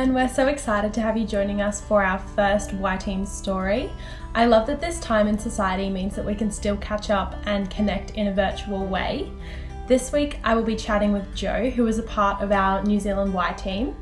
everyone, we're so excited to have you joining us for our first yTeam story. I love that this time in society means that we can still catch up and connect in a virtual way. This week I will be chatting with Jo, who is a part of our New Zealand yTeam.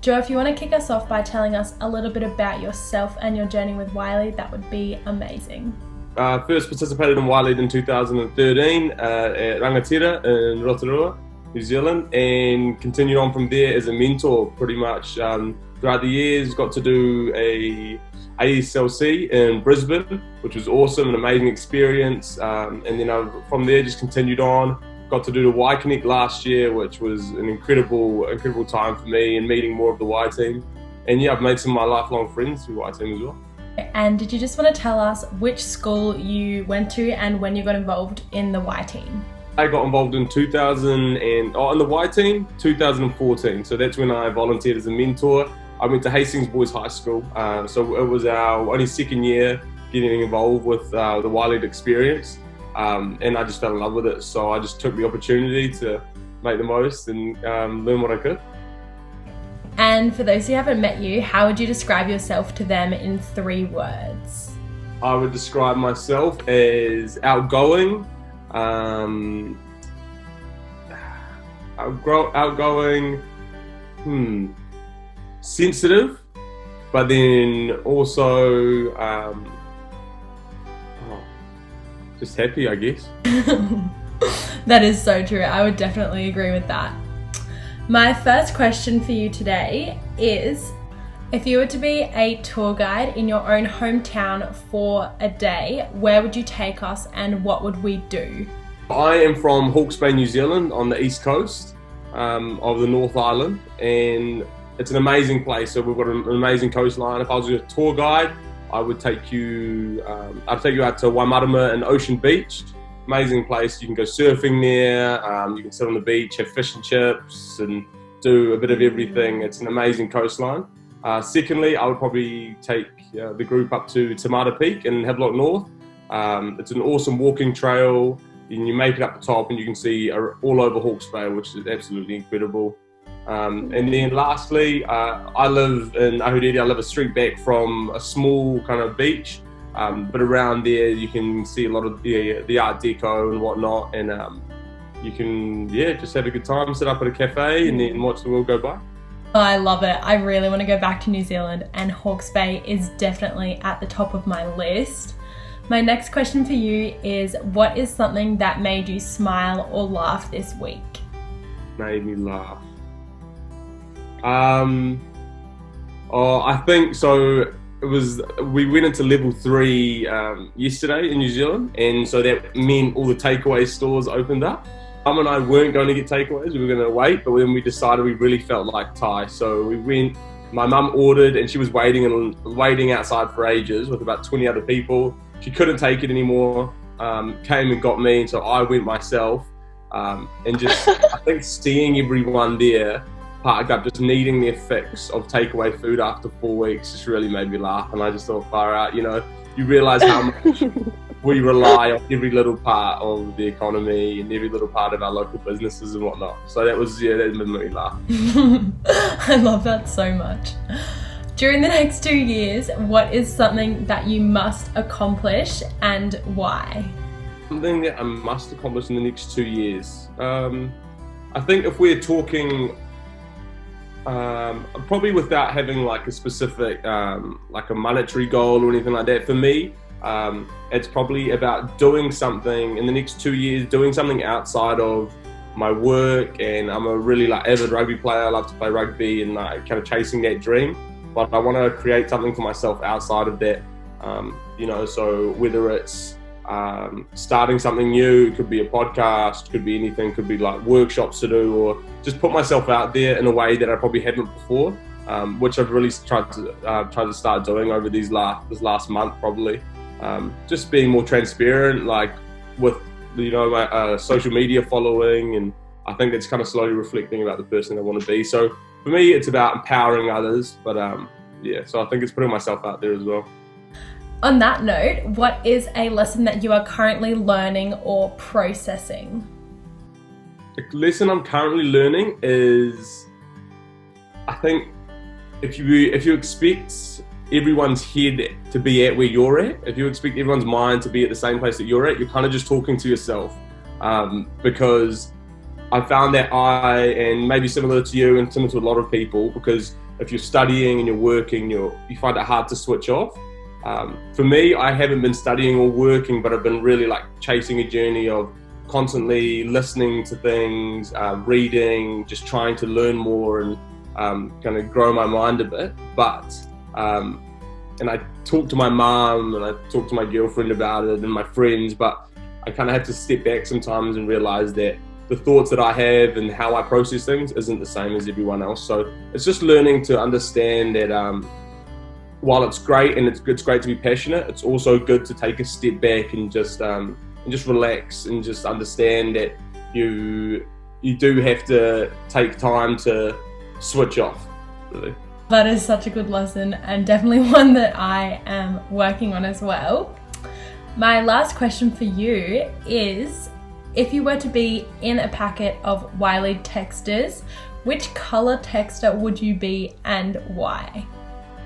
Jo, if you want to kick us off by telling us a little bit about yourself and your journey with yLead, that would be amazing. First participated in yLead in 2013 at Rangatira in Rotorua, New Zealand, and continued on from there as a mentor pretty much throughout the years. Got to do a ASLC in Brisbane, which was awesome, an amazing experience, and then from there just continued on. Got to do the Y-Connect last year, which was an incredible time for me and meeting more of the yTeam. And yeah, I've made some of my lifelong friends through yTeam as well. And did you just want to tell us which school you went to and when you got involved in the yTeam? I got involved in in the yTeam 2014, so that's when I volunteered as a mentor. I went to Hastings Boys High School, so it was our only second year getting involved with the yLead experience, and I just fell in love with it, so I just took the opportunity to make the most and learn what I could. And for those who haven't met you, how would you describe yourself to them in 3 words? I would describe myself as outgoing, sensitive, but then also just happy, I guess. That is so true. I would definitely agree with that. My first question for you today is, if you were to be a tour guide in your own hometown for a day, where would you take us and what would we do? I am from Hawke's Bay, New Zealand, on the east coast of the North Island, and it's an amazing place. So we've got an amazing coastline. If I was a tour guide, I would take you out to Waimarama and Ocean Beach. Amazing place. You can go surfing there, you can sit on the beach, have fish and chips, and do a bit of everything. It's an amazing coastline. Secondly, I would probably take the group up to Tamata Peak in Havelock North. It's an awesome walking trail, and you make it up the top and you can see all over Hawke's Bay, which is absolutely incredible. And then lastly, I live in Ahuriri. I live a street back from a small kind of beach, but around there you can see a lot of the art deco and whatnot, and you can just have a good time, sit up at a cafe and then watch the world go by. Oh, I love it. I really want to go back to New Zealand, and Hawke's Bay is definitely at the top of my list. My next question for you is, what is something that made you smile or laugh this week? Made me laugh. I think so. We went into level 3 yesterday in New Zealand, and so that meant all the takeaway stores opened up. Mum and I weren't going to get takeaways, we were going to wait, but then we decided we really felt like Thai, so we went. My mum ordered, and she was waiting outside for ages with about 20 other people. She couldn't take it anymore, came and got me, and so I went myself, and just I think seeing everyone there parked up, just needing their fix of takeaway food after 4 weeks, just really made me laugh. And I just thought, far out, you realise how much we rely on every little part of the economy and every little part of our local businesses and whatnot. So that made me laugh. I love that so much. During the next 2 years, what is something that you must accomplish and why? Something that I must accomplish in the next 2 years. I think if we're talking probably without having like a specific like a monetary goal or anything like that, for me it's probably about doing something in the next 2 years, doing something outside of my work. And I'm a really avid rugby player. I love to play rugby and kind of chasing that dream, but I want to create something for myself outside of that, so whether it's starting something new, it could be a podcast, could be anything, could be like workshops to do, or just put myself out there in a way that I probably haven't before, which I've really tried to start doing over this last month probably. Just being more transparent, like with my social media following, and I think it's kind of slowly reflecting about the person I want to be. So for me, it's about empowering others, but so I think it's putting myself out there as well. On that note, what is a lesson that you are currently learning or processing? The lesson I'm currently learning is, I think if you expect everyone's head to be at where you're at, if you expect everyone's mind to be at the same place that you're at, you're kind of just talking to yourself. Because I found that and maybe similar to you and similar to a lot of people, because if you're studying and you're working, you find it hard to switch off. For me, I haven't been studying or working, but I've been really like chasing a journey of constantly listening to things, reading, just trying to learn more and kind of grow my mind a bit. And I talked to my mum and I talked to my girlfriend about it and my friends, but I kind of had to step back sometimes and realize that the thoughts that I have and how I process things isn't the same as everyone else. So it's just learning to understand that while it's great and it's great to be passionate, it's also good to take a step back and just relax and just understand that you do have to take time to switch off, really. That is such a good lesson and definitely one that I am working on as well. My last question for you is, if you were to be in a packet of yLead texters, which colour texter would you be and why?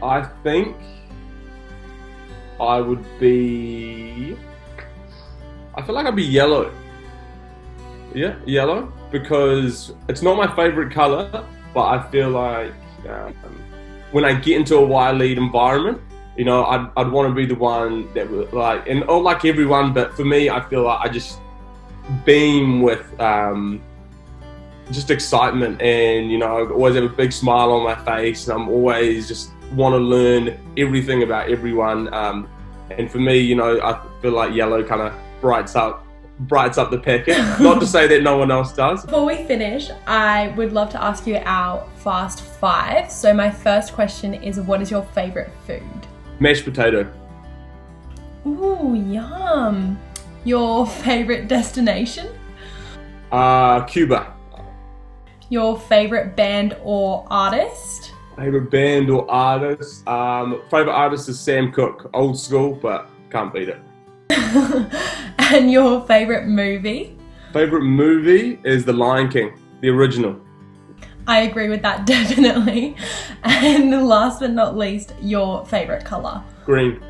I think I would be... I feel like I'd be yellow. Yeah, yellow, because it's not my favourite colour, but I feel like when I get into a yLead environment, you know, I'd want to be the one that would like, and not like everyone, but for me, I feel like I just beam with just excitement, and you know, I always have a big smile on my face, and I'm always just want to learn everything about everyone. And for me, you know, I feel like yellow kind of brights up the packet. Not to say that no one else does. Before we finish, I would love to ask you our fast five. So my first question is, what is your favourite food? Mashed potato. Ooh, yum. Your favourite destination? Cuba. Your favourite band or artist? Favourite band or artist? Favourite artist is Sam Cooke. Old school, but can't beat it. And your favourite movie? Favourite movie is The Lion King, the original. I agree with that, definitely. And last but not least, your favourite colour? Green.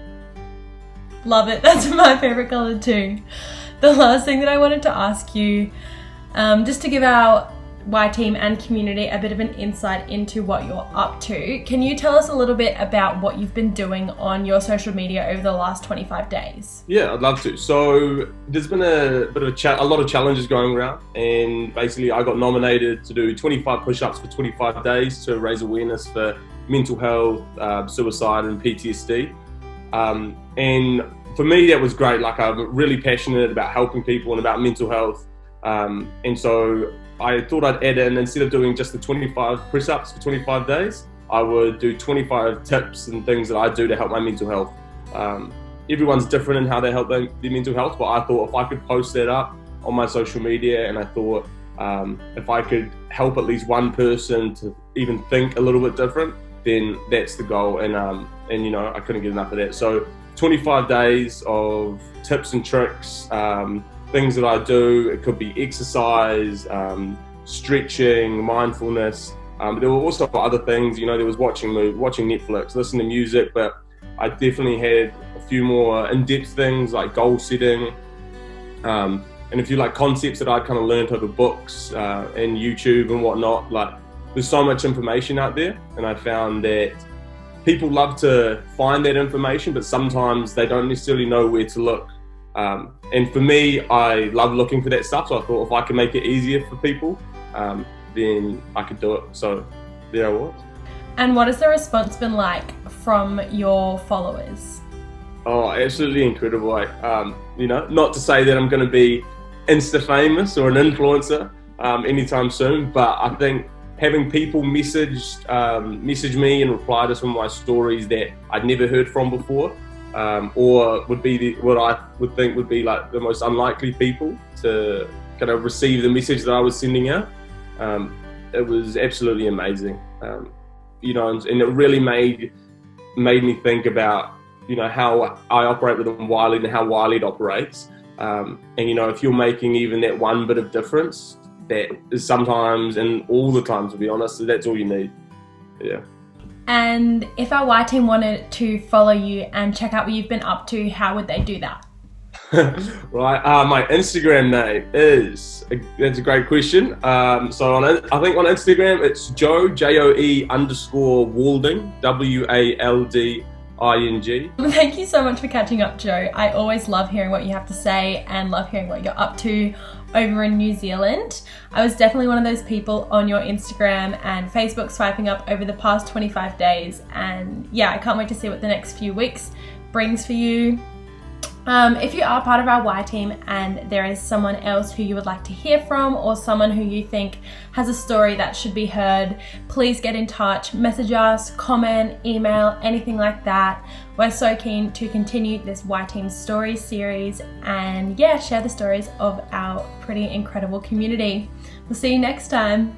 Love it. That's my favourite colour too. The last thing that I wanted to ask you, just to give our yTeam and community a bit of an insight into what you're up to, can you tell us a little bit about what you've been doing on your social media over the last 25 days? Yeah, I'd love to. So there's been a lot of challenges going around, and basically I got nominated to do 25 push-ups for 25 days to raise awareness for mental health, suicide and PTSD. And for me that was great. Like, I'm really passionate about helping people and about mental health. And so I thought I'd add in, instead of doing just the 25 press-ups for 25 days, I would do 25 tips and things that I do to help my mental health. Everyone's different in how they help their mental health, but I thought if I could post that up on my social media, and I thought if I could help at least one person to even think a little bit different, then that's the goal. And you know, I couldn't get enough of that. So 25 days of tips and tricks, things that I do. It could be exercise, stretching, mindfulness. But there were also other things, you know, there was watching Netflix, listening to music, but I definitely had a few more in-depth things like goal setting, and a few like concepts that I'd kind of learned over books and YouTube and whatnot. Like, there's so much information out there, and I found that people love to find that information, but sometimes they don't necessarily know where to look. And for me, I love looking for that stuff, so I thought if I could make it easier for people, then I could do it. So there I was. And what has the response been like from your followers? Oh, absolutely incredible. You know, not to say that I'm going to be Insta famous or an influencer anytime soon, but I think having people message me and reply to some of my stories that I'd never heard from before, or would be what I would think would be like the most unlikely people to kind of receive the message that I was sending out. It was absolutely amazing, you know, and it really made me think about, you know, how I operate within yLead and how yLead operates. And you know, if you're making even that one bit of difference, that is sometimes, and all the times, to be honest, that's all you need. Yeah. And if our Y team wanted to follow you and check out what you've been up to, how would they do that? Right, my Instagram name is, that's a great question. I think on Instagram it's Joe, Joe_Walding, Walding. Thank you so much for catching up, Joe. I always love hearing what you have to say and love hearing what you're up to over in New Zealand. I was definitely one of those people on your Instagram and Facebook swiping up over the past 25 days. And yeah, I can't wait to see what the next few weeks brings for you. If you are part of our Y team and there is someone else who you would like to hear from, or someone who you think has a story that should be heard, please get in touch, message us, comment, email, anything like that. We're so keen to continue this Y team stories series and yeah, share the stories of our pretty incredible community. We'll see you next time.